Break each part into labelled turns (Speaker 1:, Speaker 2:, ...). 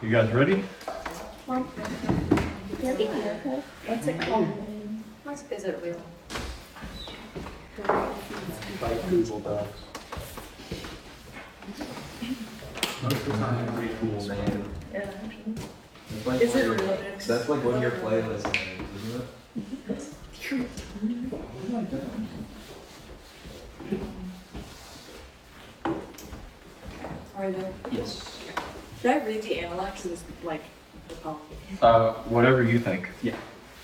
Speaker 1: You guys ready?
Speaker 2: What's it called? Is it real?
Speaker 1: Google Docs.
Speaker 3: Pretty cool name.
Speaker 2: Yeah.
Speaker 3: That's like
Speaker 2: Is it
Speaker 3: one of your-
Speaker 2: real?
Speaker 3: That's like one of your playlists names, isn't it?
Speaker 2: Are there?
Speaker 3: Yes.
Speaker 2: Should I read the analog? Because it's like the poem.
Speaker 1: Whatever you think.
Speaker 3: Yeah.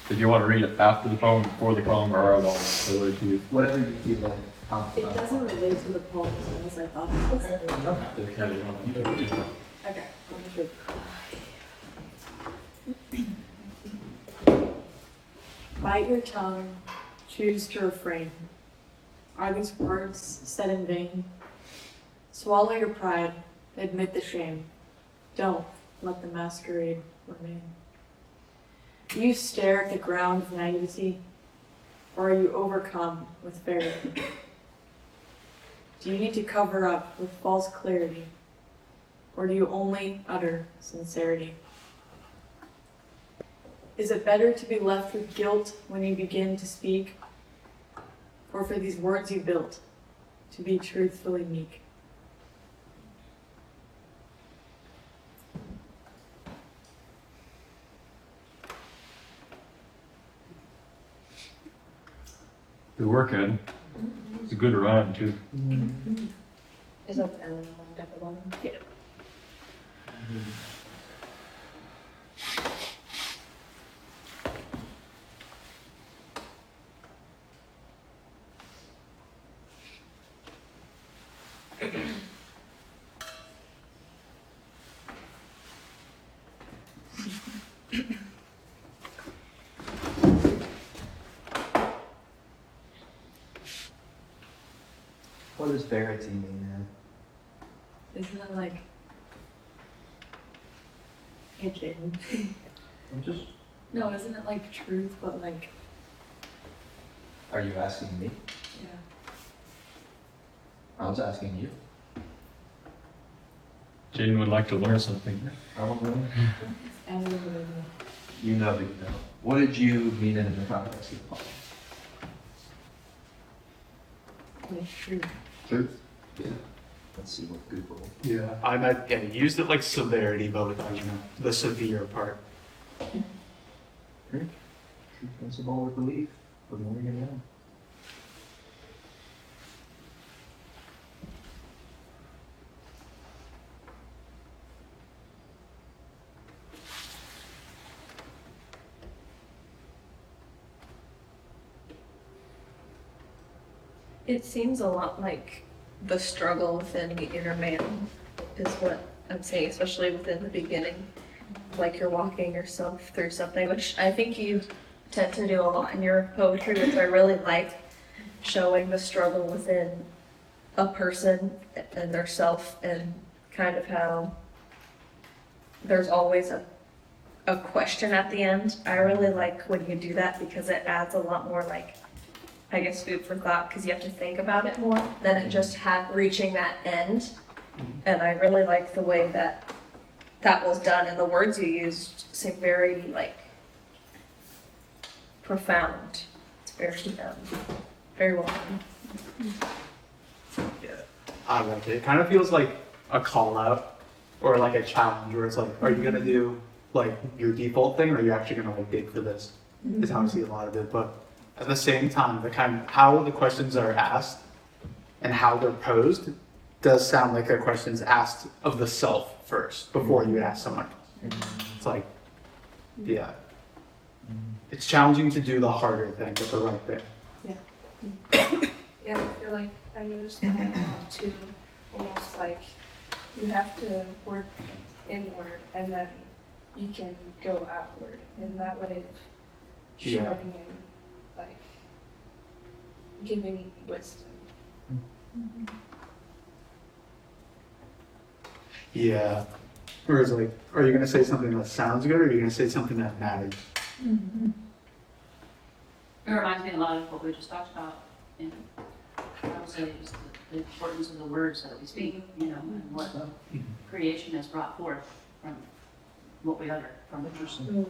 Speaker 1: Did you want to read it after the poem, before the poem, or at all? So what do you?
Speaker 3: Whatever you feel like.
Speaker 2: It doesn't relate to the poem as I thought it was. Okay. I'll just read. Bite your tongue, choose to refrain. Are these words said in vain? Swallow your pride, admit the shame. Don't let the masquerade remain. Do you stare at the ground of naivety, or are you overcome with verity? Do you need to cover up with false clarity, or do you only utter sincerity? Is it better to be left with guilt when you begin to speak, or for these words you built to be truthfully meek?
Speaker 1: Good work, Ed. It's a good rhyme, too.
Speaker 2: Is that the L at the bottom? Yeah.
Speaker 3: What does verity mean, man?
Speaker 2: Isn't it like hidden?
Speaker 3: I'm just.
Speaker 2: No, isn't it like truth, but like,
Speaker 3: Are you asking me?
Speaker 2: yeah.
Speaker 3: I was asking you.
Speaker 1: Jaden would like to learn something.
Speaker 3: I don't know.
Speaker 2: And
Speaker 3: You know that you know. What did you mean in the context of the poem?
Speaker 2: like truth.
Speaker 3: Truth? Yeah. Let's see what Google.
Speaker 4: Yeah, I might used it like severity, but without the severe part.
Speaker 3: Truth, principle, or belief. What more are you gonna know?
Speaker 5: It seems a lot like the struggle within the inner man is what I'm saying, especially within the beginning. Like you're walking yourself through something, which I think you tend to do a lot in your poetry, which I really like, showing the struggle within a person and their self, and kind of how there's always a question at the end. I really like when you do that because it adds a lot more, like, I guess, food for thought, because you have to think about it more than it just reaching that end. And I really like the way that that was done, and the words you used seem very, like, profound. It's very well done.
Speaker 4: Yeah, I like it. It kind of feels like a call out or like a challenge where it's like, are you gonna do like your default thing, or are you actually gonna like dig for this? Is how I see a lot of it. But at the same time, the kind of how the questions are asked and how they're posed does sound like a question's asked of the self first before you ask someone else. It's like, yeah, it's challenging to do the harder thing, but the right thing.
Speaker 6: Yeah, I feel like I noticed that too, almost like you have to work inward and then you can go outward in that way of
Speaker 4: Yeah.
Speaker 6: showing and like giving wisdom.
Speaker 4: Yeah. Whereas like, are you gonna say something that sounds good, or are you gonna say something that matters?
Speaker 7: It reminds me a lot of what we just talked about, and I would say just the importance of the words that we speak, and what creation has brought forth from what we heard from the person.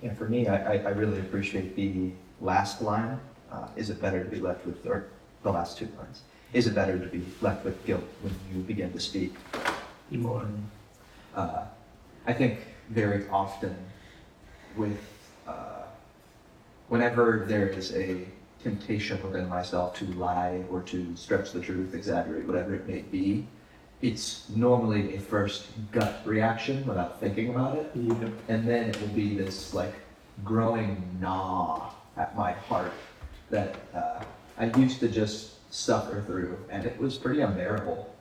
Speaker 3: Yeah, for me, I really appreciate the last line. Is it better to be left with, or the last two lines? Is it better to be left with guilt when you begin to speak? Or, I think very often with, whenever there is a temptation within myself to lie or to stretch the truth, exaggerate, whatever it may be, it's normally a first gut reaction without thinking about it.
Speaker 4: Yeah.
Speaker 3: And then it will be this like growing gnaw at my heart that I used to just suffer through, and it was pretty unbearable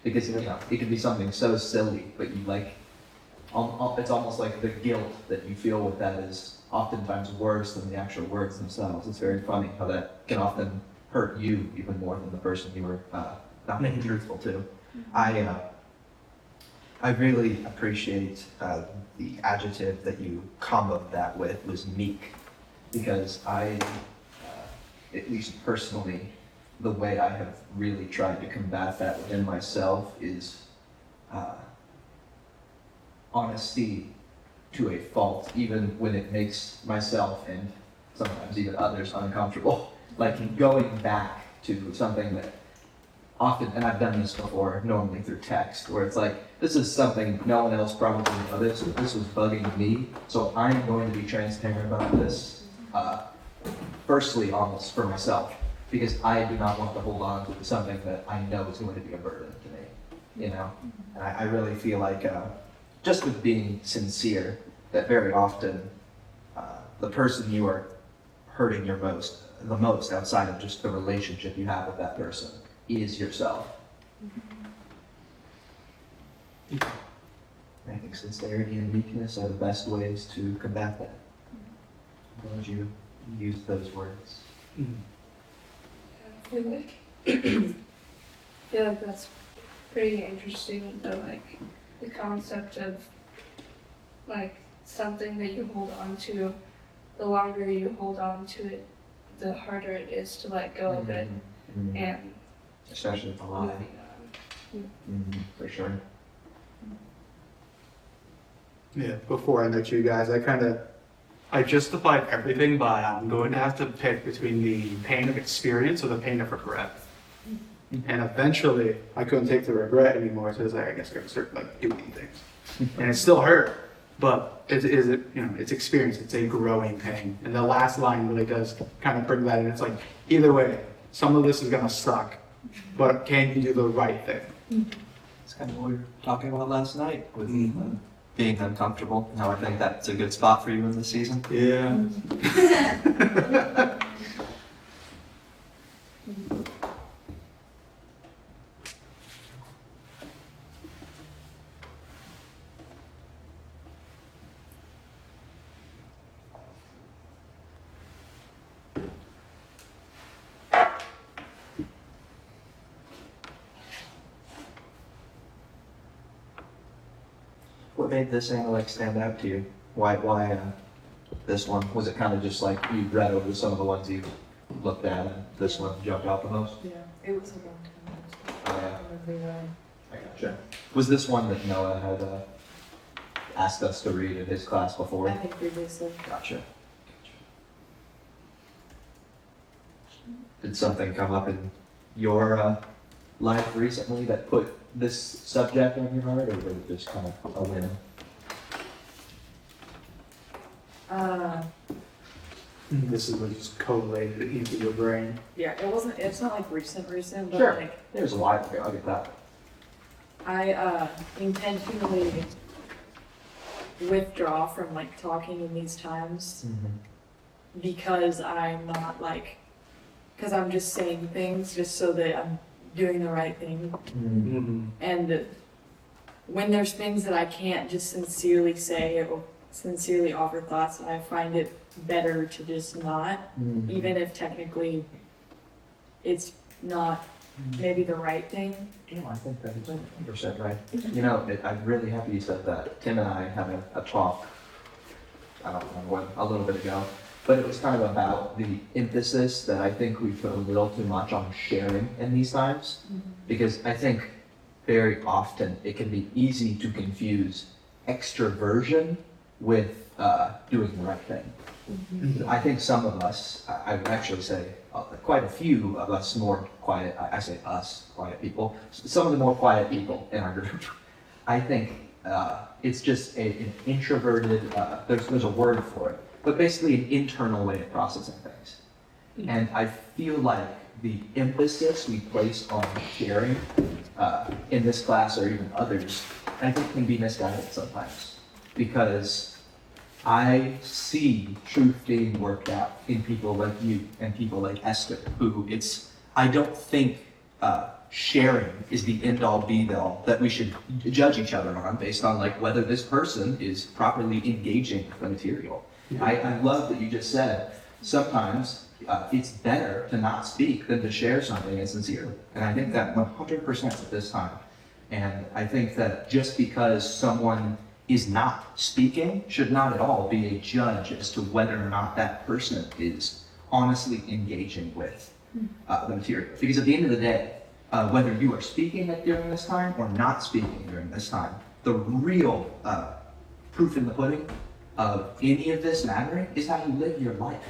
Speaker 3: because you know it could be something so silly, but you like it's almost like the guilt that you feel with that is oftentimes worse than the actual words themselves. It's very funny how that can often hurt you even more than the person you were not being truthful to. I really appreciate the adjective that you comboed that with was meek, because at least personally, the way I have really tried to combat that within myself is honesty to a fault, even when it makes myself and sometimes even others uncomfortable. Like going back to something that often, and I've done this before, normally through text, where it's like, this is something no one else probably noticed, but this was bugging me, so I'm going to be transparent about this, firstly, almost for myself, because I do not want to hold on to something that I know is going to be a burden to me, you know? And I really feel like, just with being sincere, that very often, the person you are hurting the most outside of just the relationship you have with that person is yourself. I think sincerity and meekness are the best ways to combat that. As long as you use those words.
Speaker 6: I feel like that's pretty interesting, the concept of like something that you hold on to, the longer you hold on to it, the harder it is to let go of it. And
Speaker 3: especially with a lie. For sure.
Speaker 4: Yeah, before I met you guys, I justified everything by I'm going to have to pick between the pain of experience or the pain of regret. And eventually, I couldn't take the regret anymore, so I was like, I guess I'm going to start like doing things. And it still hurt, but it's experience. It's a growing pain. And the last line really does kind of bring that in. It's like, either way, some of this is going to suck, but can you do the right thing?
Speaker 3: It's kind of what we were talking about last night with being uncomfortable. How I think that's a good spot for you in this season.
Speaker 4: Yeah.
Speaker 3: What made this analytic stand out to you? Why this one? Was it kind of just like you read over some of the ones you looked at and this one jumped out the most?
Speaker 2: Yeah, it was a long time.
Speaker 3: Oh,
Speaker 2: I remember
Speaker 3: I gotcha. Was this one that Noah had asked us to read in his class before?
Speaker 2: I think previously.
Speaker 3: Gotcha. Did something come up in your life recently that put this subject on your heart, or was it just kind of a whim?
Speaker 4: This is what just collated into your brain.
Speaker 2: Yeah, it's not like recent, but
Speaker 3: Sure.
Speaker 2: like,
Speaker 3: It was a while ago, I'll get that.
Speaker 2: I intentionally withdraw from like talking in these times because because I'm just saying things just so that I'm doing the right thing. And when there's things that I can't just sincerely say or sincerely offer thoughts, I find it better to just not, even if technically it's not maybe the right thing.
Speaker 3: Yeah, I think that is 100% right. You know, I'm really happy you said that. Tim and I had a talk, I don't remember when, a little bit ago, but it was kind of about the emphasis that I think we put a little too much on sharing in these times. Because I think very often it can be easy to confuse extroversion with doing the right thing. I think some of us, I would actually say quite a few of us more quiet, I say us, quiet people, some of the more quiet people in our group, I think it's just an introverted, there's a word for it, but basically an internal way of processing things. And I feel like the emphasis we place on sharing in this class or even others, I think can be misguided sometimes. Because I see truth being worked out in people like you and people like Esther, who I don't think sharing is the end-all be-all that we should judge each other on based on like whether this person is properly engaging with the material. I love that you just said sometimes it's better to not speak than to share something insincerely. And I think that 100% at this time. And I think that just because someone is not speaking should not at all be a judge as to whether or not that person is honestly engaging with the material. Because at the end of the day, whether you are speaking during this time or not speaking during this time, the real proof in the pudding of any of this mattering is how you live your life.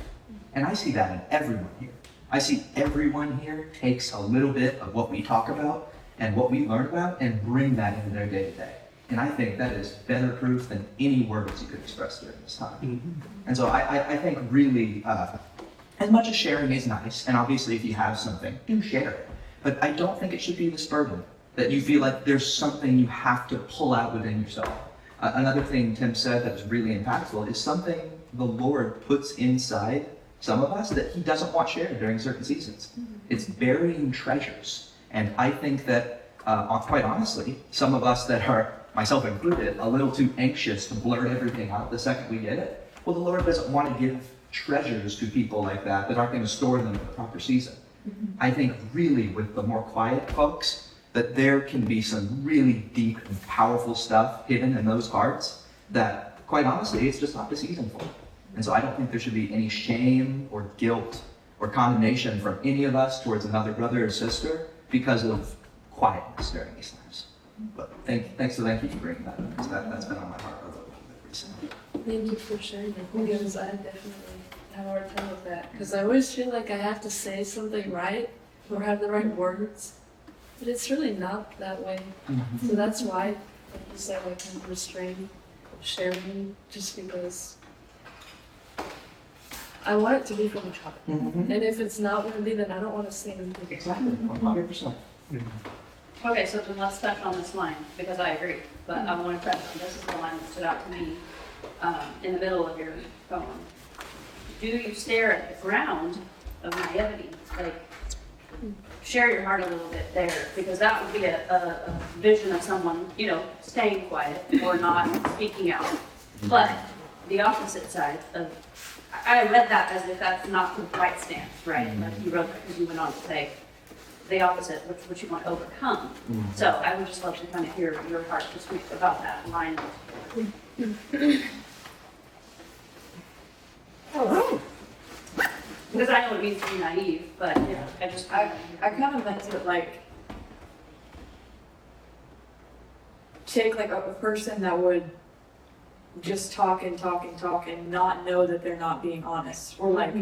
Speaker 3: And I see that in everyone here. I see everyone here takes a little bit of what we talk about and what we learn about and bring that into their day-to-day. And I think that is better proof than any words you could express during this time. And so I think really, as much as sharing is nice, and obviously if you have something, do share it. But I don't think it should be this burden that you feel like there's something you have to pull out within yourself. Another thing Tim said that was really impactful is something the Lord puts inside some of us that he doesn't want shared during certain seasons. It's burying treasures. And I think that, quite honestly, some of us that are, myself included, a little too anxious to blurt everything out the second we get it. Well, the Lord doesn't want to give treasures to people like that aren't going to store them in the proper season. I think really with the more quiet folks, that there can be some really deep and powerful stuff hidden in those hearts that, quite honestly, it's just not the season for. And so I don't think there should be any shame or guilt or condemnation from any of us towards another brother or sister because of quietness during these times. But thank you for bringing that up, because that's been on my heart a little bit recently.
Speaker 6: Thank you for sharing that, because I definitely have a hard time with that. Because I always feel like I have to say something right or have the right words, but it's really not that way. So that's why, like you said, I can restrain sharing, just because I want it to be from each other. And if it's not going to be, then I don't want to say anything.
Speaker 3: Exactly, 100%.
Speaker 7: Okay, so then let's touch on this line, because I agree, but I want to touch on, this is the line that stood out to me in the middle of your poem. Do you stare at the ground of naivety? Like, share your heart a little bit there, because that would be a vision of someone, staying quiet or not speaking out. But the opposite side of, I read that as if that's not the right stance, right? Like you wrote that because you went on to say the opposite, which you want to overcome. So I would just love to kind of hear your heart to speak about that line. Because I know it means to be naive, but
Speaker 2: I kind of meant it like, take like a person that would just talk and not know that they're not being honest, or like,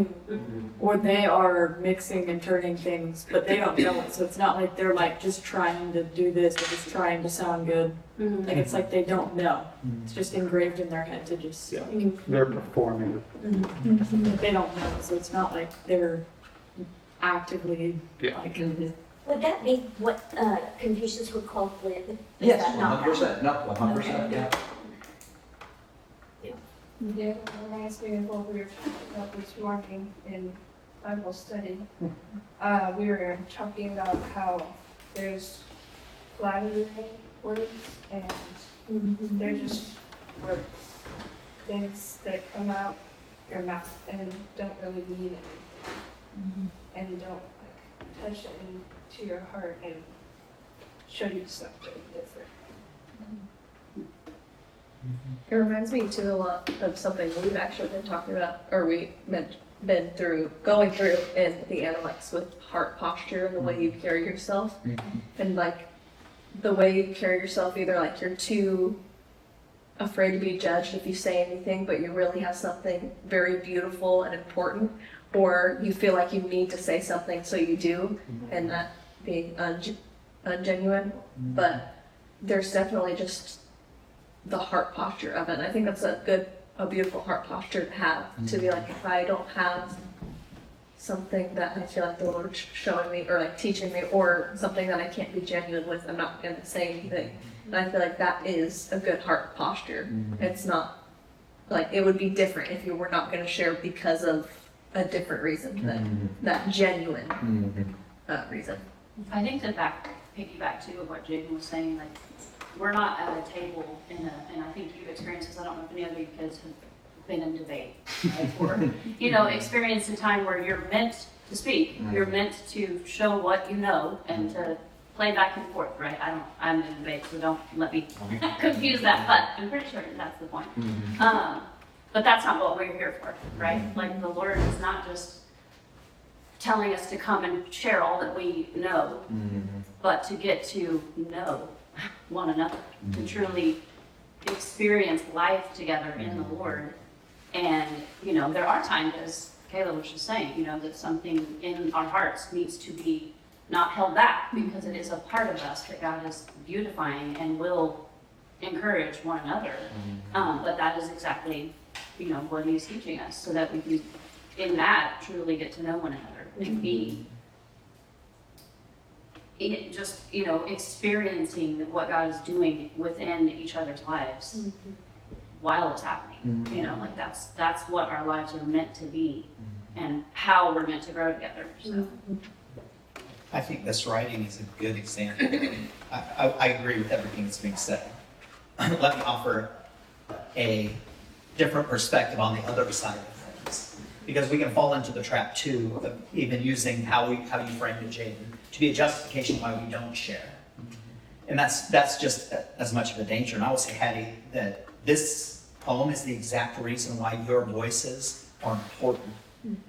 Speaker 2: or they are mixing and turning things, but they don't know it. So it's not like they're like just trying to do this or just trying to sound good. Like it's like they don't know. It's just engraved in their head to just.
Speaker 4: Yeah. They're performing.
Speaker 2: They don't know, so it's not like they're actively like.
Speaker 8: Would that be what Confucius would call glib? Is
Speaker 3: Yes,
Speaker 8: that not
Speaker 3: 100%. No, 100%. Yeah.
Speaker 6: Yeah, it reminds me of what we were talking about this morning in Bible study. We were talking about how there's flattering words and they're just words, things that come out your mouth and don't really mean anything, and don't like touch into your heart and show you something different.
Speaker 5: It reminds me too a lot of something we've actually been talking about, or going through in the analytics with heart posture and the way you carry yourself. And like the way you carry yourself, either like you're too afraid to be judged if you say anything, but you really have something very beautiful and important, or you feel like you need to say something, so you do, and not being ungenuine. But there's definitely just the heart posture of it. And I think that's a beautiful heart posture to have, to be like, if I don't have something that I feel like the Lord's showing me or like teaching me, or something that I can't be genuine with, I'm not going to say anything. And I feel like that is a good heart posture. It's not like, it would be different if you were not going to share because of a different reason than that genuine reason.
Speaker 7: I think that piggyback too of what Jaden was saying, like, we're not at a table and I think you've experienced this, I don't know if any of you kids have been in debate, right? Or, you know, experienced a time where you're meant to speak, you're meant to show what you know and to play back and forth, right? I'm in debate, so don't let me confuse that, but I'm pretty sure that's the point. But that's not what we're here for, right? Like, the Lord is not just telling us to come and share all that we know, but to get to know one another, to truly experience life together in the Lord. And, you know, there are times, as Kayla was just saying, you know, that something in our hearts needs to be not held back, because it is a part of us that God is beautifying and will encourage one another. But that is exactly, you know, what He's teaching us, so that we can, in that, truly get to know one another and be just, you know, experiencing what God is doing within each other's lives while it's happening. You know, like that's what our lives are meant to be, and how we're meant to grow together. So.
Speaker 9: I think this writing is a good example. I agree with everything that's being said. Let me offer a different perspective on the other side of things, because we can fall into the trap too of even using how you framed it, Jaden, to be a justification why we don't share. And that's just as much of a danger. And I will say, Hattie, that this poem is the exact reason why your voices are important,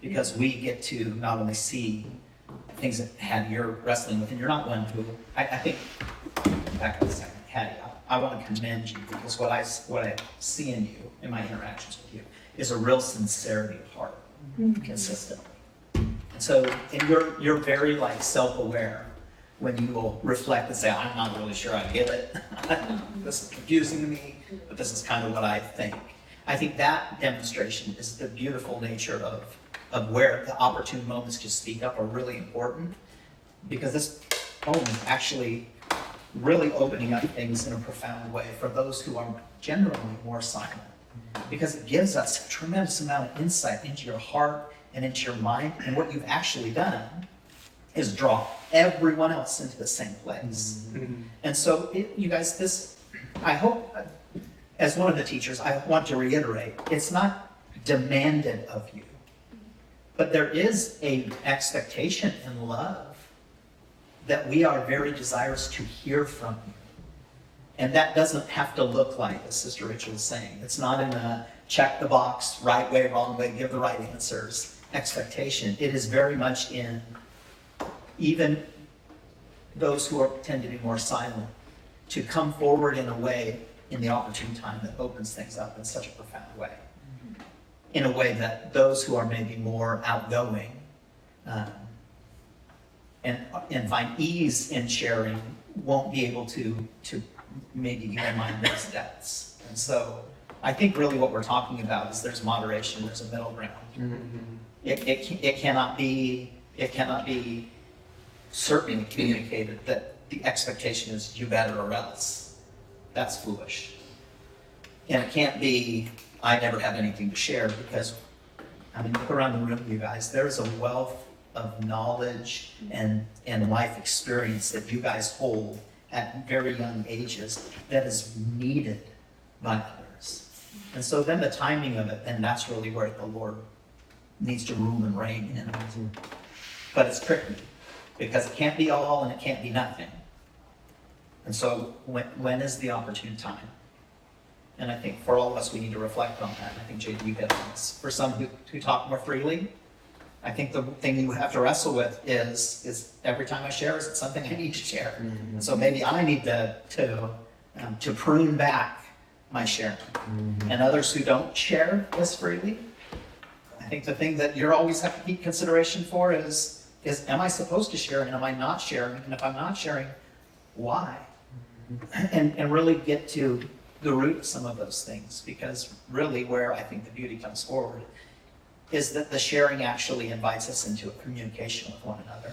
Speaker 9: because we get to not only see things that Hattie you're wrestling with, and you're not one who, I think, back up a second, Hattie, I want to commend you, because what I see in you, in my interactions with you, is a real sincerity of heart, consistently. And so, and you're very like self-aware when you will reflect and say, I'm not really sure I get it. This is confusing to me, but this is kind of what I think. I think that demonstration is the beautiful nature of where the opportune moments to speak up are really important, because this poem is actually really opening up things in a profound way for those who are generally more silent, because it gives us a tremendous amount of insight into your heart and into your mind. And what you've actually done is draw everyone else into the same place. And so you guys, this, I hope, as one of the teachers, I want to reiterate, it's not demanded of you, but there is an expectation in love that we are very desirous to hear from you. And that doesn't have to look like, as Sister Rachel was saying, it's not in a check the box, right way, wrong way, give the right answers expectation. It is very much in even those who tend to be more silent, to come forward in a way, in the opportune time, that opens things up in such a profound way. In a way that those who are maybe more outgoing and find ease in sharing won't be able to maybe even mind those depths. And so I think really what we're talking about is there's moderation, there's a middle ground. It cannot be certainly communicated that the expectation is you better or else. That's foolish. And it can't be, I never have anything to share, because, I mean, look around the room, you guys, there's a wealth of knowledge and life experience that you guys hold at very young ages that is needed by others. And so then the timing of it, and that's really where the Lord needs to rule and reign in it. But it's tricky, because it can't be all and it can't be nothing. And so when is the opportune time? And I think for all of us, we need to reflect on that. I think, Jade, you hit on this. For some who talk more freely, I think the thing you have to wrestle with is every time I share, is it something I need to share? And so maybe I need to prune back my sharing. And others who don't share as freely, I think the thing that you always have to keep consideration for is am I supposed to share and am I not sharing? And if I'm not sharing, why? And really get to the root of some of those things, because really where I think the beauty comes forward is that the sharing actually invites us into a communication with one another.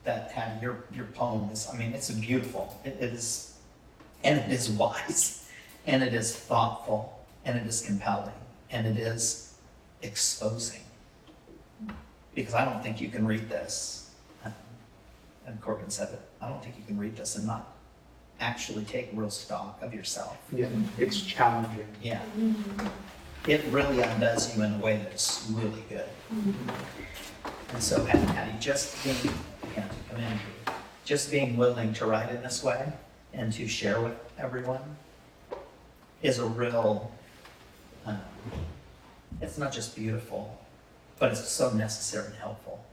Speaker 9: That Hattie, your poem is, I mean, it's beautiful. It is, and it is wise, and it is thoughtful, and it is compelling, and it is exposing. Because I don't think you can read this, and Corbin said it, I don't think you can read this and not actually take real stock of yourself.
Speaker 4: Yeah, it's challenging.
Speaker 9: Yeah. It really undoes you in a way that's really good. And so Hattie, just being, again, to commend you, just being willing to write in this way and to share with everyone is a real, it's not just beautiful, but it's so necessary and helpful.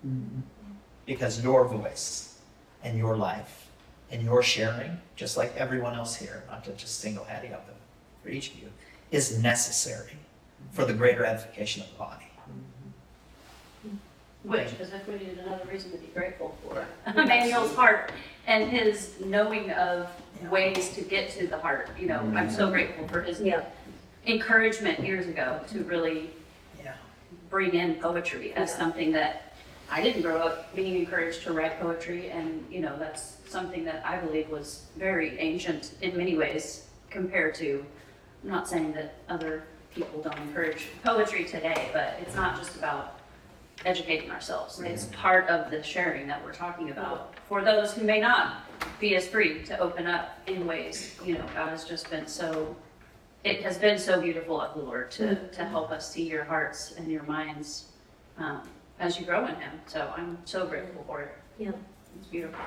Speaker 9: Because your voice and your life and your sharing, just like everyone else here, not to just single Hattie up, but for each of you, is necessary for the greater edification of the body.
Speaker 7: Which is if we needed another reason to be grateful for Emmanuel's heart and his knowing of ways to get to the heart. You know, I'm so grateful for his encouragement years ago to really bring in poetry as something that I didn't grow up being encouraged to write poetry, and you know, that's something that I believe was very ancient in many ways compared to, I'm not saying that other people don't encourage poetry today, but it's not just about educating ourselves. It's part of the sharing that we're talking about for those who may not be as free to open up in ways. You know, God has just been so, it has been so beautiful of the Lord to help us see your hearts and your minds as you grow in Him. So I'm so grateful for it.
Speaker 8: Yeah.
Speaker 7: It's beautiful.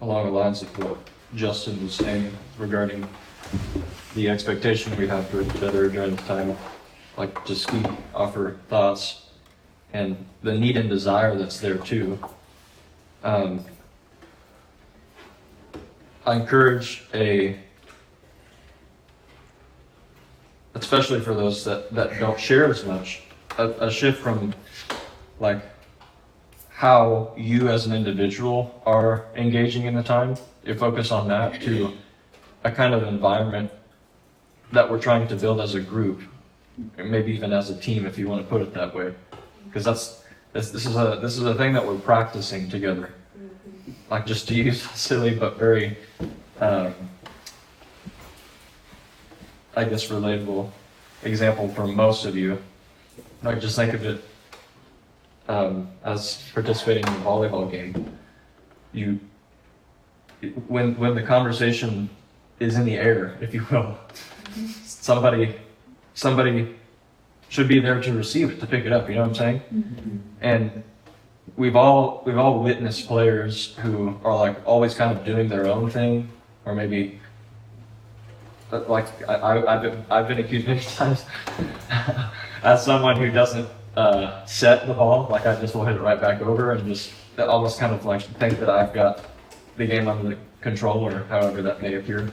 Speaker 1: Along the lines of what Justin was saying regarding the expectation we have for each other during this time, like just offer thoughts and the need and desire that's there too. I encourage especially for those that don't share as much, a shift from like how you as an individual are engaging in the time, you focus on that, to a kind of environment that we're trying to build as a group, or maybe even as a team, if you want to put it that way. Because this is a thing that we're practicing together. Like, just to use a silly but very I guess relatable example for most of you, like just think of it as participating in a volleyball game. When the conversation is in the air, if you will, somebody should be there to receive it, to pick it up. You know what I'm saying? And we've all witnessed players who are like always kind of doing their own thing, or maybe like I've been accused many times as someone who doesn't set the ball, like I just will hit it right back over and just almost kind of like think that I've got the game under control, or however that may appear.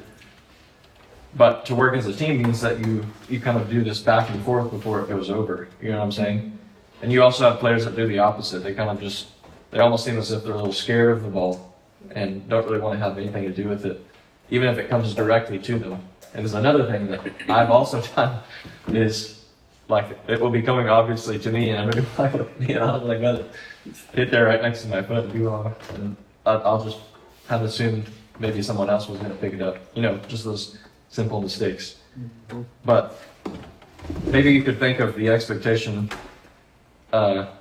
Speaker 1: But to work as a team means that you kind of do this back and forth before it goes over. You know what I'm saying? And you also have players that do the opposite. They kind of they almost seem as if they're a little scared of the ball and don't really want to have anything to do with it, even if it comes directly to them. And there's another thing that I've also done is, like, it will be coming obviously to me, and I'm like, got it hit there right next to my foot, and I'll just have assumed maybe someone else was going to pick it up. You know, just those simple mistakes. But maybe you could think of the expectation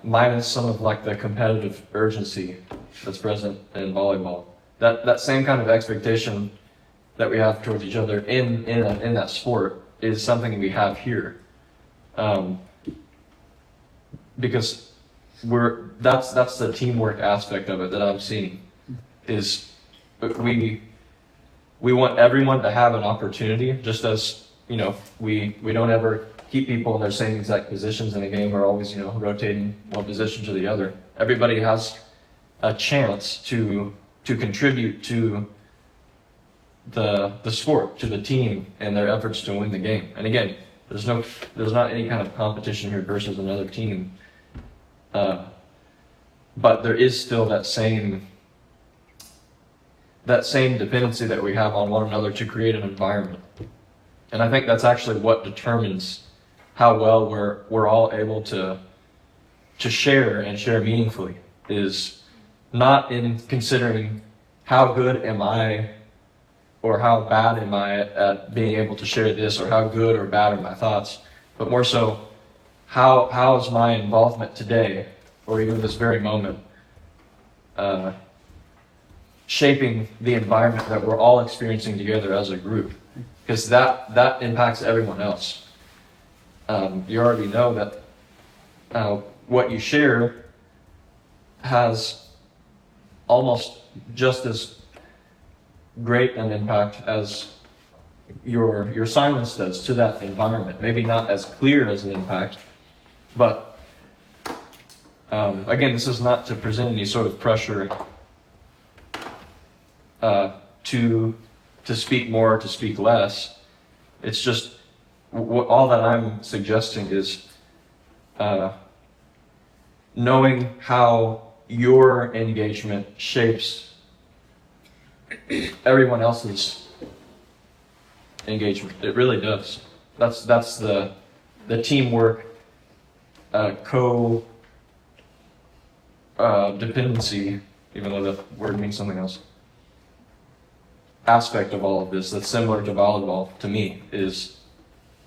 Speaker 1: minus some of like the competitive urgency that's present in volleyball. That same kind of expectation that we have towards each other in that sport is something we have here, because that's the teamwork aspect of it that I'm seeing. Is we want everyone to have an opportunity, just as, we don't ever keep people in their same exact positions in a game. We're always, rotating one position to the other. Everybody has a chance to contribute to the sport, to the team, and their efforts to win the game. And again, there's not any kind of competition here versus another team. But there is still that same dependency that we have on one another to create an environment. And I think that's actually what determines how well we're all able to share and share meaningfully, is not in considering how good am I or how bad am I at being able to share this, or how good or bad are my thoughts, but more so how is my involvement today, or even this very moment, shaping the environment that we're all experiencing together as a group, because that impacts everyone else. You already know that what you share has almost just as great an impact as your silence does to that environment. Maybe not as clear as an impact, but again, this is not to present any sort of pressure to speak more, to speak less. It's just all that I'm suggesting is knowing how your engagement shapes everyone else's engagement. It really does. That's the teamwork, dependency, even though the word means something else, aspect of all of this that's similar to volleyball to me, is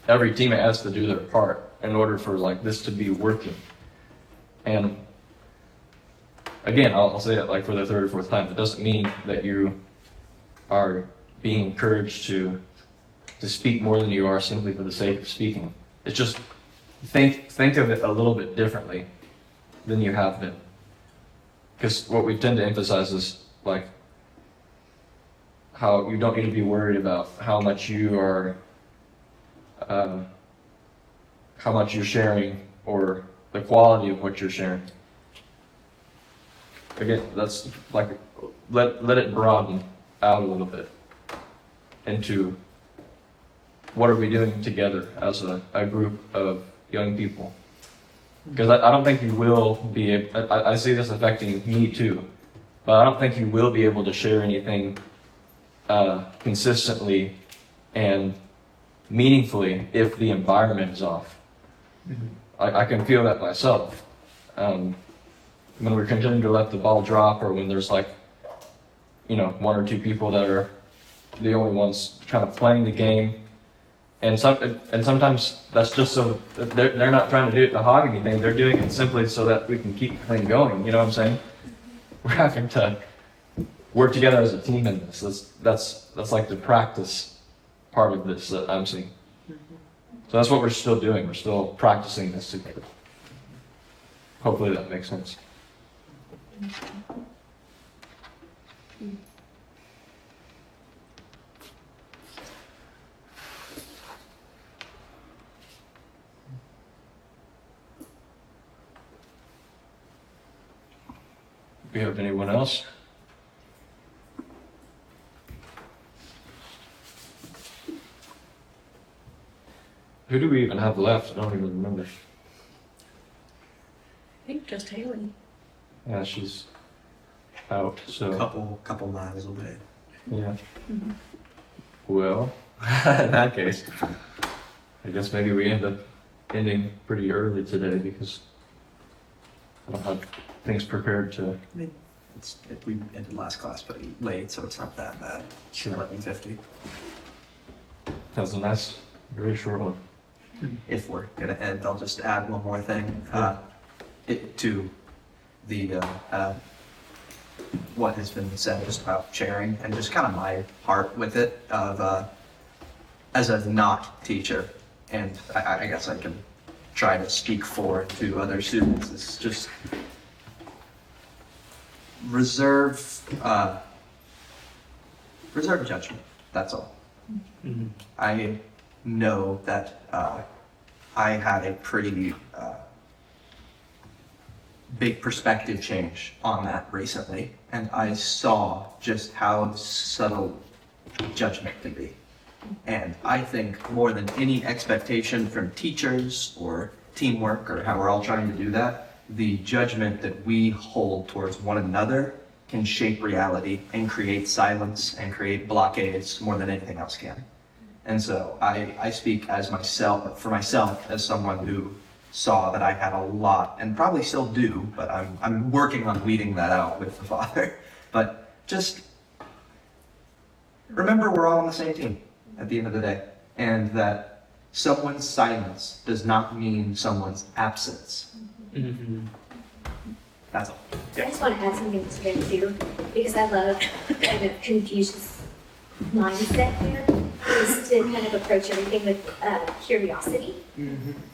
Speaker 1: every teammate has to do their part in order for this to be working. And again, I'll say it for the third or fourth time. It doesn't mean that you are being encouraged to speak more than you are simply for the sake of speaking. It's just think of it a little bit differently than you have been. Because what we tend to emphasize is how you don't need to be worried about how much you are, how much you're sharing, or the quality of what you're sharing. Again, that's let it broaden out a little bit into what are we doing together as a group of young people. Because I don't think you will be, I see this affecting me too, but I don't think you will be able to share anything consistently and meaningfully if the environment is off. I can feel that myself. When we're continuing to let the ball drop, or when there's one or two people that are the only ones kind of playing the game, and sometimes that's just so they're not trying to do it to hog anything. They're doing it simply so that we can keep the thing going. You know what I'm saying? We're having to work together as a team in this. That's the practice part of this that I'm seeing. So that's what we're still doing. We're still practicing this together. Hopefully that makes sense. Do we have anyone else? Who do we even have left? I don't even remember.
Speaker 5: I think just Haley.
Speaker 1: Yeah, she's out, so.
Speaker 9: Couple miles away.
Speaker 1: Yeah. Well, in that case, I guess maybe we end up ending pretty early today because I don't have things prepared to.
Speaker 3: We ended last class pretty late, so it's not that bad.
Speaker 1: Sure.
Speaker 3: 11:50.
Speaker 1: That was a nice, very short one.
Speaker 3: If we're gonna end, I'll just add one more thing to the what has been said just about sharing, and just kind of my heart with it of as a not teacher, and I guess I can try to speak for to other students. It's just reserve judgment. That's all.
Speaker 4: Mhm.
Speaker 3: I know that I had a pretty big perspective change on that recently, and I saw just how subtle judgment can be. And I think more than any expectation from teachers or teamwork or how we're all trying to do that, the judgment that we hold towards one another can shape reality and create silence and create blockades more than anything else can. And so I speak as myself, for myself, as someone who saw that I had a lot, and probably still do, but I'm working on weeding that out with the Father. But just remember, we're all on the same team at the end of the day, and that someone's silence does not mean someone's absence.
Speaker 4: Mhm.
Speaker 3: That's all.
Speaker 8: I just want to add something to that too, because I love kind of Confucius mindset here, is to kind of approach everything with curiosity,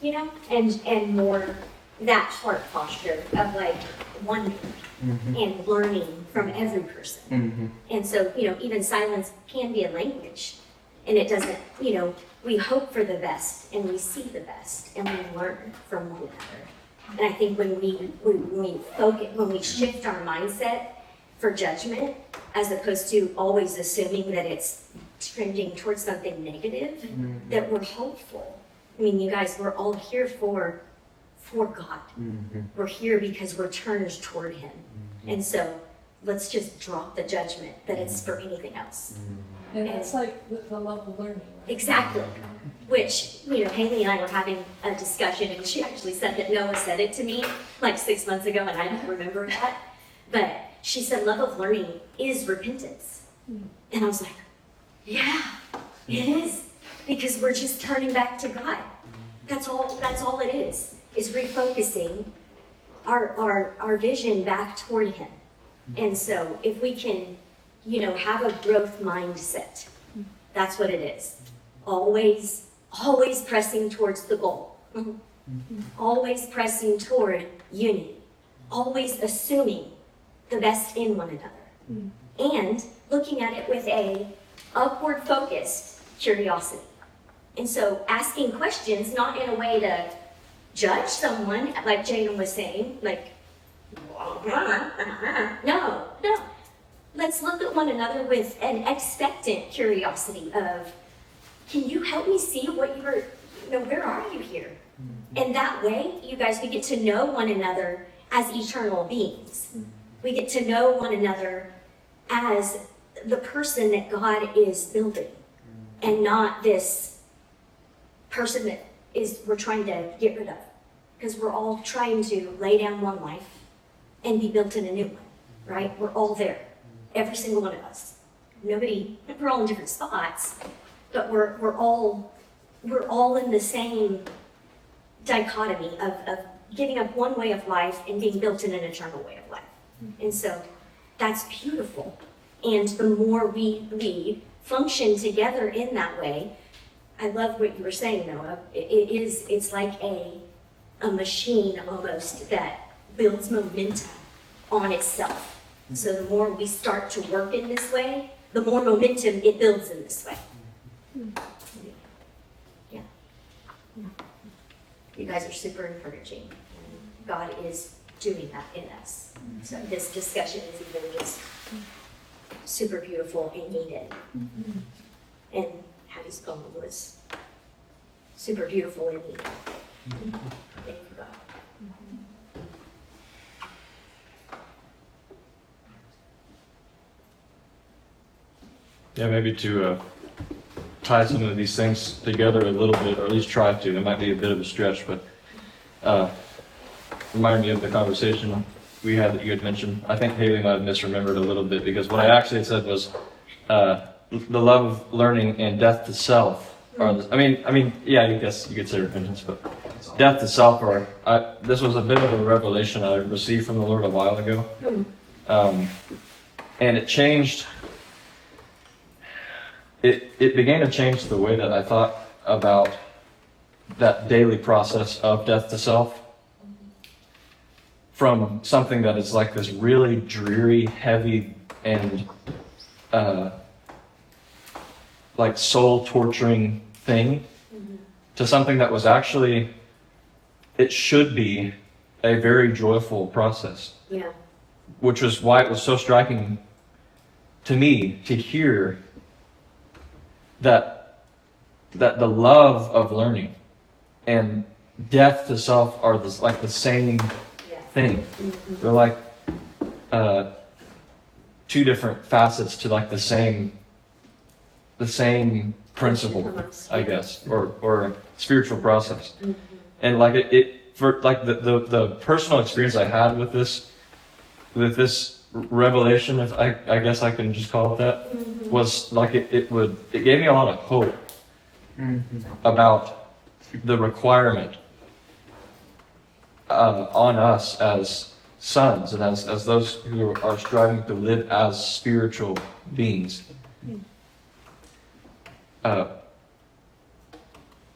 Speaker 8: you know, and more that heart posture of like wonder and learning from every person. And so, you know, even silence can be a language, and it doesn't, you know, we hope for the best and we see the best and we learn from one another. And I think when we focus, when we shift our mindset for judgment, as opposed to always assuming that it's trending towards something negative, that we're hopeful. I mean, you guys, we're all here for God. We're here because we're turned toward Him. And so let's just drop the judgment that it's for anything else.
Speaker 2: And it's like with the love of learning. Right?
Speaker 8: Exactly. Which, you know, Haley and I were having a discussion, and she actually said that Noah said it to me like 6 months ago, and I don't remember that. But she said love of learning is repentance. And I was like, yeah, it is. Because we're just turning back to God. That's all it is refocusing our vision back toward Him. And so if we can, you know, have a growth mindset, that's what it is. Always pressing towards the goal. Always pressing toward unity. Always assuming the best in one another. And looking at it with a upward focused curiosity. And so asking questions, not in a way to judge someone, like Jaden was saying, like, no. Let's look at one another with an expectant curiosity of, can you help me see what where are you here? And that way, you guys, we get to know one another as eternal beings. We get to know one another as the person that God is building, and not this person that we're trying to get rid of. Because we're all trying to lay down one life and be built in a new one, right? We're all there, every single one of us. We're all in different spots, but we're all in the same dichotomy of giving up one way of life and being built in an eternal way of life. And so that's beautiful. And the more we function together in that way, I love what you were saying, Noah. It's like a machine almost that builds momentum on itself. So the more we start to work in this way, the more momentum it builds in this way. Yeah. You guys are super encouraging. And God is doing that in us. So this discussion is even just super beautiful and needed. And Hattie's poem was super beautiful and needed. Thank you, God.
Speaker 1: Yeah, maybe to tie some of these things together a little bit, or at least try to. It might be a bit of a stretch, but reminded me of the conversation we had that you had mentioned. I think Haley might have misremembered a little bit, because what I actually said was the love of learning and death to self. Yeah, I guess you could say repentance, but death to self. This was a bit of a revelation I received from the Lord a while ago, and it changed. It began to change the way that I thought about that daily process of death to self, from something that is like this really dreary, heavy, and like soul torturing thing to something that was actually, it should be a very joyful process.
Speaker 8: Yeah.
Speaker 1: Which was why it was so striking to me to hear that the love of learning and death to self are like the same thing. They're like two different facets to like the same principle, I guess, or spiritual process. And like it for like the personal experience I had with this revelation, if I guess I can just call it that, was like it gave me a lot of hope about the requirement on us as sons and as those who are striving to live as spiritual beings,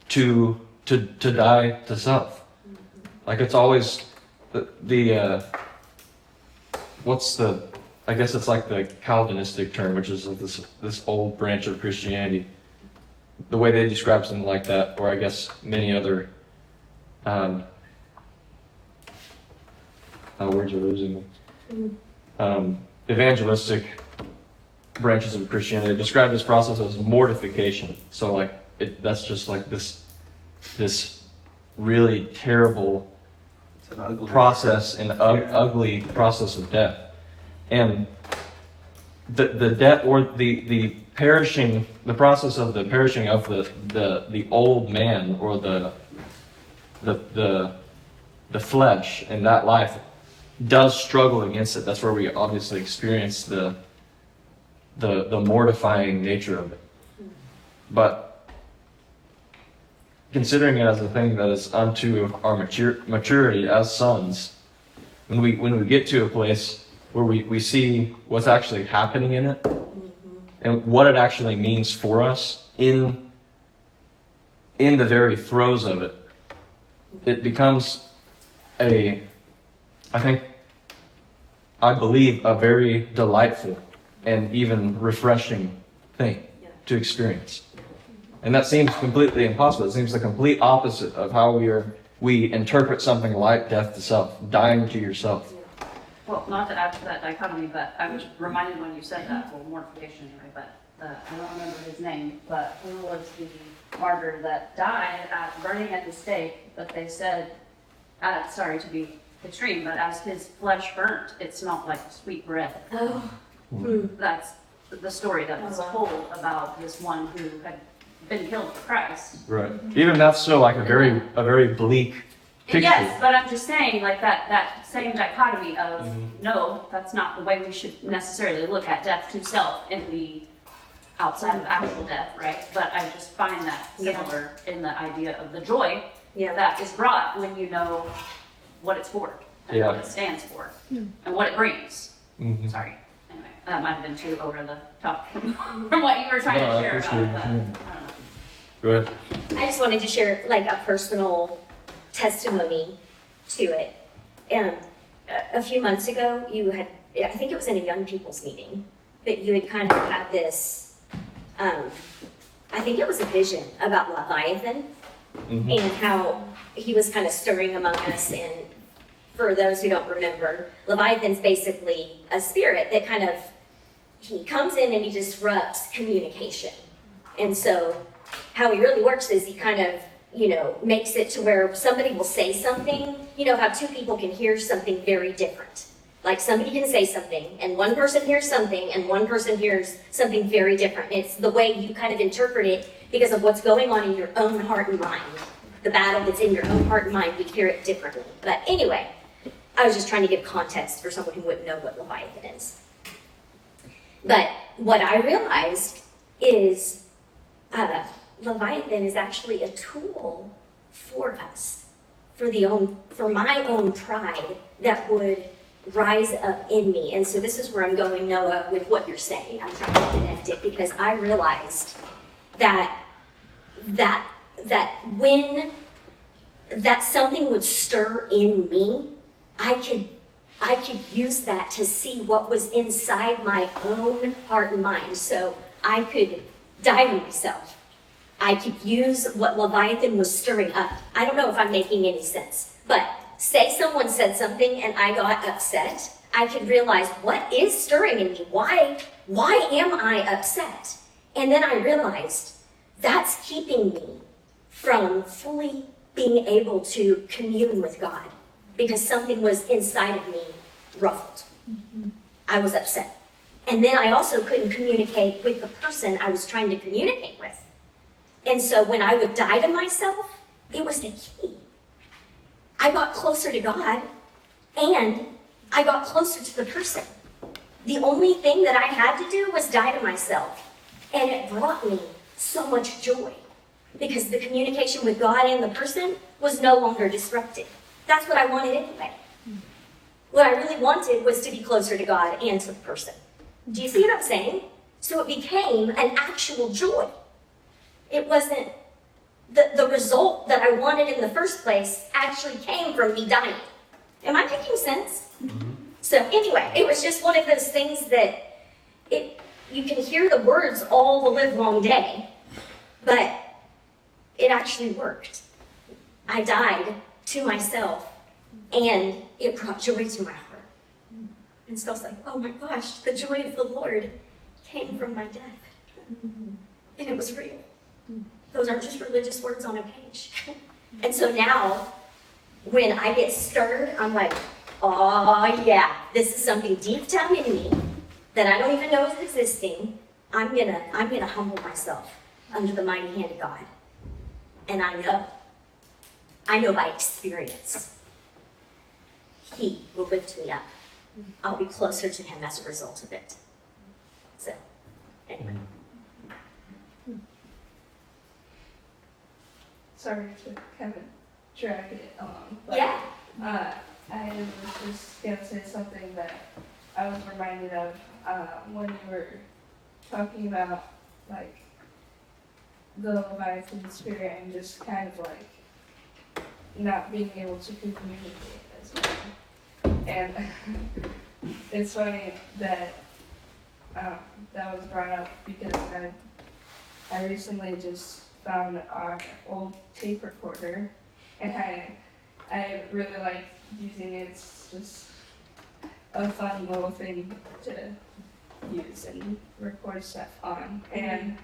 Speaker 1: to die to self. Like it's always the what's the, I guess it's like the Calvinistic term, which is this old branch of Christianity. The way they describe something like that, or I guess many other words are losing me. Evangelistic branches of Christianity describe this process as mortification. So like that's just like this really terrible process and ugly process of death. And the death or the perishing, the process of the perishing of the old man or the flesh in that life does struggle against it. That's where we obviously experience the mortifying nature of it. But considering it as a thing that is unto our maturity as sons, when we get to a place where we see what's actually happening in it and what it actually means for us in the very throes of it, it becomes I believe a very delightful and even refreshing thing to experience. And that seems completely impossible. It seems the complete opposite of how we interpret something like death to self, dying to yourself.
Speaker 7: Well, not to add to that dichotomy, but I was reminded when you said that, well, mortification anyway, but I don't remember his name, but who was the martyr that died burning at the stake, but they said, sorry to be extreme, but as his flesh burnt, it smelled like sweet bread.
Speaker 8: Oh.
Speaker 7: That's the story that was told about this one who had been killed for Christ.
Speaker 1: Right. Even that's still like a very bleak picture.
Speaker 7: Yes, but I'm just saying, like that same dichotomy of no, that's not the way we should necessarily look at death to self in the outside of actual death, right? But I just find that similar in the idea of the joy that is brought when you know what it's for and what it stands for and what it brings. Sorry. Anyway, that might have been too over the top from what you were trying to share about it, but I don't know.
Speaker 1: Go ahead.
Speaker 8: I just wanted to share like a personal testimony to it. And a few months ago, you had, I think it was in a young people's meeting, that you had kind of had this, I think it was a vision about Leviathan and how he was kind of stirring among us. And for those who don't remember, Leviathan's basically a spirit that kind of, he comes in and he disrupts communication. And so how he really works is he kind of, makes it to where somebody will say something, how two people can hear something very different. Like somebody can say something and one person hears something and one person hears something very different. It's the way you kind of interpret it because of what's going on in your own heart and mind. The battle that's in your own heart and mind, we hear it differently. But anyway, I was just trying to give context for someone who wouldn't know what Leviathan is. But what I realized is Leviathan is actually a tool for us, for my own pride that would rise up in me. And so this is where I'm going, Noah, with what you're saying. I'm trying to connect it because I realized that when that something would stir in me, I could use that to see what was inside my own heart and mind. So I could die to myself. I could use what Leviathan was stirring up. I don't know if I'm making any sense, but say someone said something and I got upset, I could realize what is stirring in me? Why am I upset? And then I realized that's keeping me from fully being able to commune with God because something was inside of me ruffled. I was upset. And then I also couldn't communicate with the person I was trying to communicate with. And so when I would die to myself, it was the key. I got closer to God and I got closer to the person. The only thing that I had to do was die to myself. And it brought me so much joy because the communication with God and the person was no longer disrupted. That's what I wanted anyway. What I really wanted was to be closer to God and to the person. Do you see what I'm saying? So it became an actual joy. It wasn't the result that I wanted in the first place actually came from me dying. Am I making sense? So anyway, it was just one of those things that you can hear the words all the live long day, but it actually worked. I died to myself and it brought joy to my heart. And so I was like, oh my gosh, the joy of the Lord came from my death. And it was real. Those aren't just religious words on a page. And so now, when I get stirred, I'm like, oh yeah, this is something deep down in me that I don't even know is existing. I'm gonna humble myself under the mighty hand of God. And I know by experience, He will lift me up. I'll be closer to Him as a result of it. So, anyway.
Speaker 6: Sorry to kind of drag it along, but
Speaker 8: Yeah.
Speaker 6: I was just gonna say something that I was reminded of when you were talking about like the Leviathan spirit and just kind of like not being able to communicate as well. And it's funny that that was brought up because I recently just found our old tape recorder and I really like using it. It's just a fun little thing to use and record stuff on. And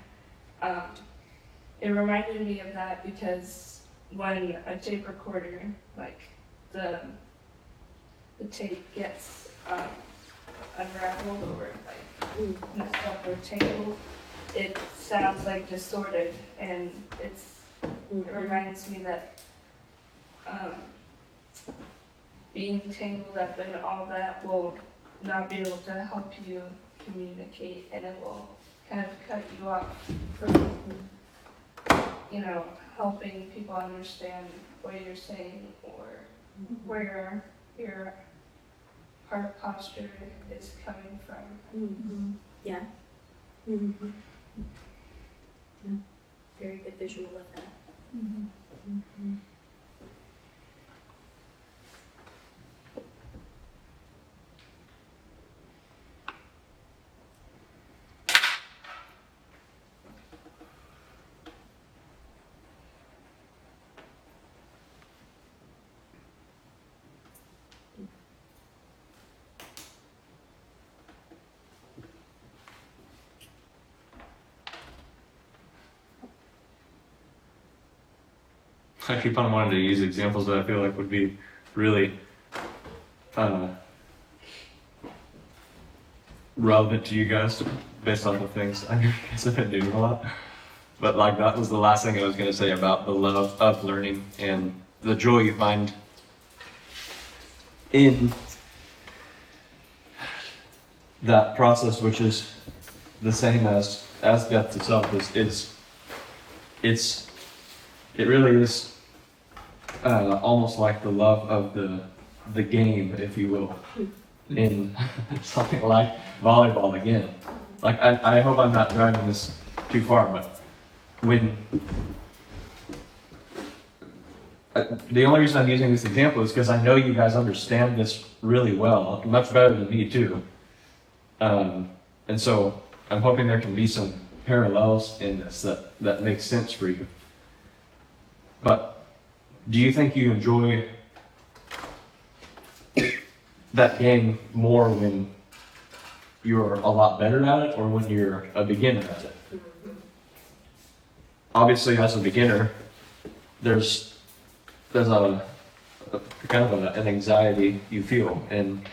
Speaker 6: it reminded me of that because when a tape recorder, like the tape gets unraveled or like messed up or tangled, it sounds like distorted, and it reminds me that being tangled up and all that will not be able to help you communicate, and it will kind of cut you off from, helping people understand what you're saying or where your heart posture is coming from.
Speaker 8: Yeah. Very good visual of that.
Speaker 1: I keep on wanting to use examples that I feel like would be really relevant to you guys based on the things I guess I've been doing a lot. But like that was the last thing I was going to say about the love of learning and the joy you find in that process, which is the same as death itself. It really is almost like the love of the game, if you will, in something like volleyball again. Like I hope I'm not driving this too far, but when the only reason I'm using this example is because I know you guys understand this really well, much better than me too. And so I'm hoping there can be some parallels in this that make sense for you. But do you think you enjoy that game more when you're a lot better at it or when you're a beginner at it? Obviously, as a beginner, there's a kind of an anxiety you feel, and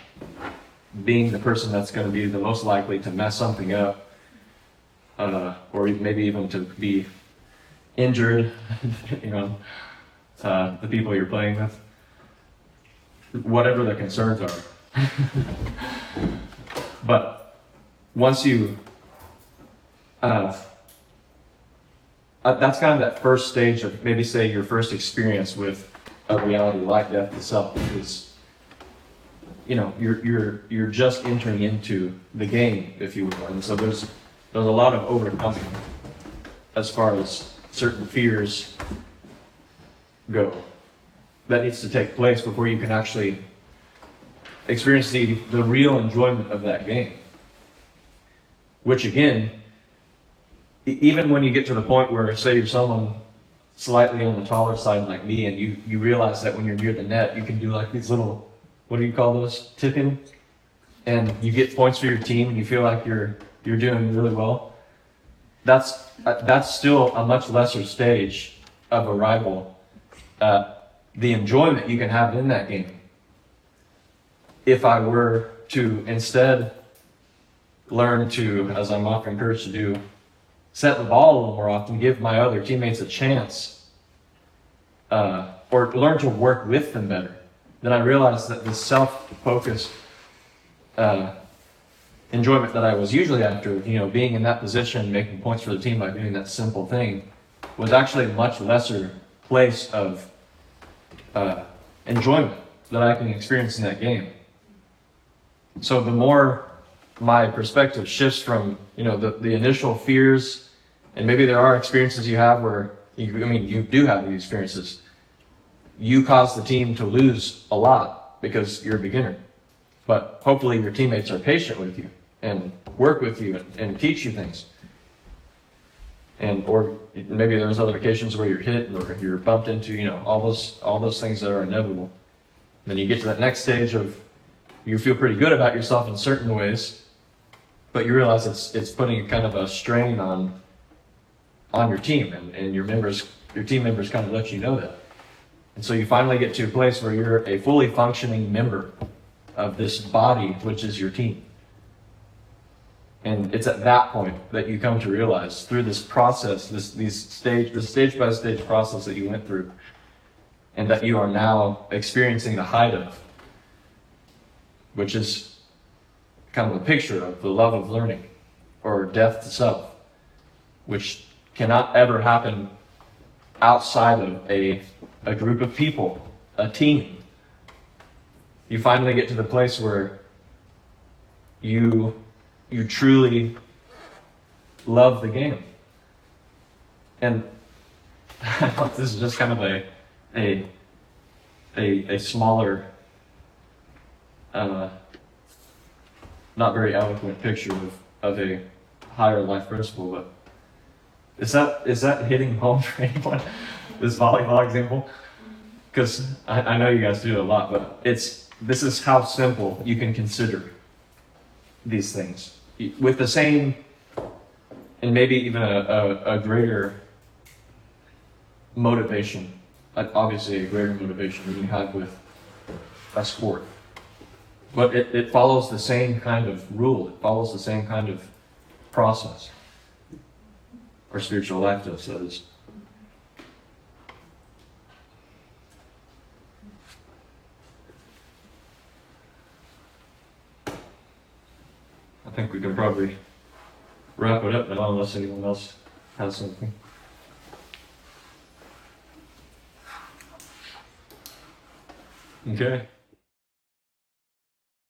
Speaker 1: being the person that's going to be the most likely to mess something up, or maybe even to be injured, the people you're playing with, whatever the concerns are. But once you, that's kind of that first stage of maybe say your first experience with a reality like death itself is, you're just entering into the game, if you will. And so there's a lot of overcoming as far as certain fears go that needs to take place before you can actually experience the real enjoyment of that game. Which again, even when you get to the point where, say you're someone slightly on the taller side like me, and you realize that when you're near the net, you can do like these little, what do you call those? Tipping. And you get points for your team and you feel like you're doing really well. That's still a much lesser stage of arrival at the enjoyment you can have in that game. If I were to instead learn to, as I'm often encouraged to do, set the ball a little more often, give my other teammates a chance, or learn to work with them better, then I realized that the self-focused enjoyment that I was usually after, being in that position, making points for the team by doing that simple thing, was actually a much lesser place of enjoyment that I can experience in that game. So the more my perspective shifts from, the initial fears, and maybe there are experiences you have where, you do have these experiences. You cause the team to lose a lot because you're a beginner. But hopefully your teammates are patient with you and work with you and teach you things. Or maybe there's other occasions where you're hit or you're bumped into, all those things that are inevitable. Then you get to that next stage of you feel pretty good about yourself in certain ways, but you realize it's putting kind of a strain on your team, and your team members kind of let you know that. And so you finally get to a place where you're a fully functioning member of this body, which is your team. And it's at that point that you come to realize through this process, this stage-by-stage process that you went through, and that you are now experiencing the height of, which is kind of a picture of the love of learning, or death to self, which cannot ever happen outside of a group of people, a team. You finally get to the place where you truly love the game. And this is just kind of a smaller, not very eloquent picture of a higher life principle, but is that hitting home for anyone? This volleyball example? Because I know you guys do it a lot, but this is how simple you can consider these things. With the same, and maybe even a greater motivation, obviously a greater motivation than you have with a sport. But it follows the same kind of rule, it follows the same kind of process. Our spiritual life does, that is. I think we can probably wrap it up now unless anyone else has something. Okay.